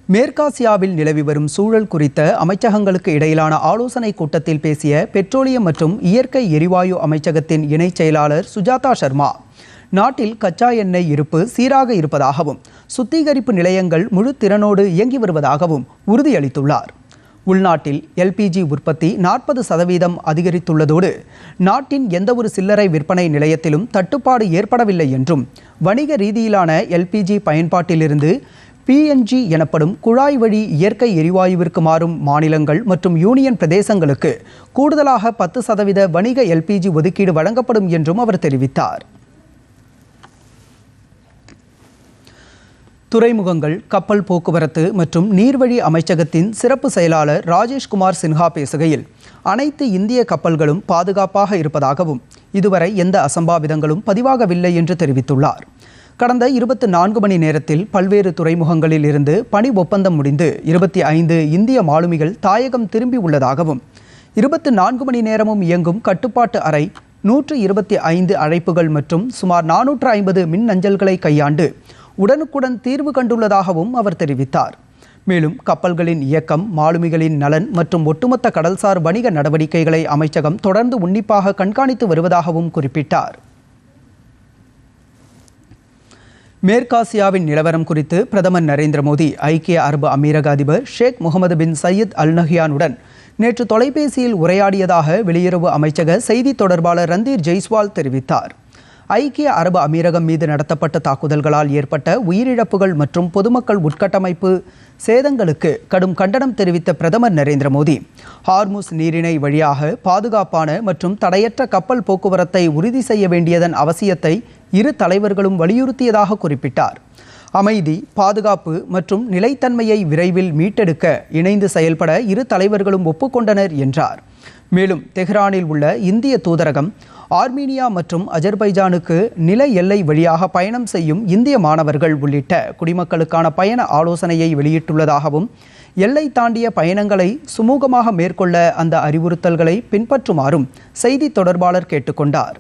மேற்காசியாவில் நிலவி வரும் சூழல் குறித்த அமைச்சகங்களுக்கு இடையிலான ஆலோசனைக் கூட்டத்தில் பேசிய பெட்ரோலியம் மற்றும் இயற்கை எரிவாயு அமைச்சகத்தின் இணைச் செயலாளர் சுஜாதா சர்மா, நாட்டில் கச்சா எண்ணெய் இருப்பு சீராக இருப்பதாகவும் சுத்திகரிப்பு நிலையங்கள் முழு திறனோடு இயங்கி வருவதாகவும் உறுதியளித்துள்ளார். உள்நாட்டில் எல்பிஜி உற்பத்தி 40% அதிகரித்துள்ளதோடு நாட்டின் எந்தவொரு சில்லறை விற்பனை நிலையத்திலும் தட்டுப்பாடு ஏற்படவில்லை என்றும், வணிக ரீதியிலான எல்பிஜி பயன்பாட்டிலிருந்து பிஎன்ஜி எனப்படும் குழாய் வழி இயற்கை எரிவாயுவிற்கு மாறும் மாநிலங்கள் மற்றும் யூனியன் பிரதேசங்களுக்கு கூடுதலாக 10% வணிக எல்பிஜி ஒதுக்கீடு வழங்கப்படும் என்றும் அவர் தெரிவித்தார். துறைமுகங்கள், கப்பல் போக்குவரத்து மற்றும் நீர்வழி அமைச்சகத்தின் சிறப்பு செயலாளர் ராஜேஷ்குமார் சின்ஹா பேசுகையில், அனைத்து இந்திய கப்பல்களும் பாதுகாப்பாக இருப்பதாகவும் இதுவரை எந்த அசம்பாவிதங்களும் பதிவாகவில்லை என்று தெரிவித்துள்ளார். கடந்த 24 மணி நேரத்தில் பல்வேறு துறைமுகங்களில் இருந்து பணி ஒப்பந்தம் முடிந்து 25 இந்திய மாலுமிகள் தாயகம் திரும்பி உள்ளதாகவும், 24 மணி நேரமும் இயங்கும் கட்டுப்பாட்டு அறை, 125 அழைப்புகள் மற்றும் சுமார் 450 மின் அஞ்சல்களை கையாண்டு உடனுக்குடன் தீர்வு கண்டுள்ளதாகவும் அவர் தெரிவித்தார். மேலும் கப்பல்களின் இயக்கம், மாலுமிகளின் நலன் மற்றும் ஒட்டுமொத்த கடல்சார் வணிக நடவடிக்கைகளை அமைச்சகம் தொடர்ந்து உன்னிப்பாக கண்காணித்து வருவதாகவும் குறிப்பிட்டார். மேற்காசியாவின் நிலவரம் குறித்து பிரதமர் நரேந்திர மோடி ஐக்கிய அரபு அமீரக அதிபர் ஷேக் முகமது பின் சையத் அல் நஹ்யானுடன் நேற்று தொலைபேசியில் உரையாடியதாக வெளியுறவு அமைச்சக செய்தி தொடர்பாளர் ரந்தீர் ஜெய்ஸ்வால் தெரிவித்தார். ஐக்கிய அரபு அமீரகம் மீது நடத்தப்பட்ட தாக்குதல்களால் ஏற்பட்ட உயிரிழப்புகள் மற்றும் பொதுமக்கள் உட்கட்டமைப்பு சேதங்களுக்கு கடும் கண்டனம் தெரிவித்த பிரதமர் நரேந்திர மோடி, ஹார்முஸ் நீரிணை வழியாக பாதுகாப்பான மற்றும் தடையற்ற கப்பல் போக்குவரத்தை உறுதி செய்ய வேண்டியதன் அவசியத்தை இரு தலைவர்களும் வலியுறுத்தியதாக குறிப்பிட்டார். அமைதி, பாதுகாப்பு மற்றும் நிலைத்தன்மையை விரைவில் மீட்டெடுக்க இணைந்து செயல்பட இரு தலைவர்களும் ஒப்புக்கொண்டனர் என்றார். மேலும் தெஹ்ரானில் உள்ள இந்திய தூதரகம், ஆர்மீனியா மற்றும் அஜர்பைஜானுக்கு நில எல்லை வழியாக பயணம் செய்யும் இந்திய மாணவர்கள் உள்ளிட்ட குடிமக்களுக்கான பயண ஆலோசனையை வெளியிட்டுள்ளதாகவும், எல்லை தாண்டிய பயணங்களை சுமூகமாக மேற்கொள்ள அந்த அறிவுறுத்தல்களை பின்பற்றுமாறும் செய்தி தொடர்பாளர் கேட்டுக்கொண்டார்.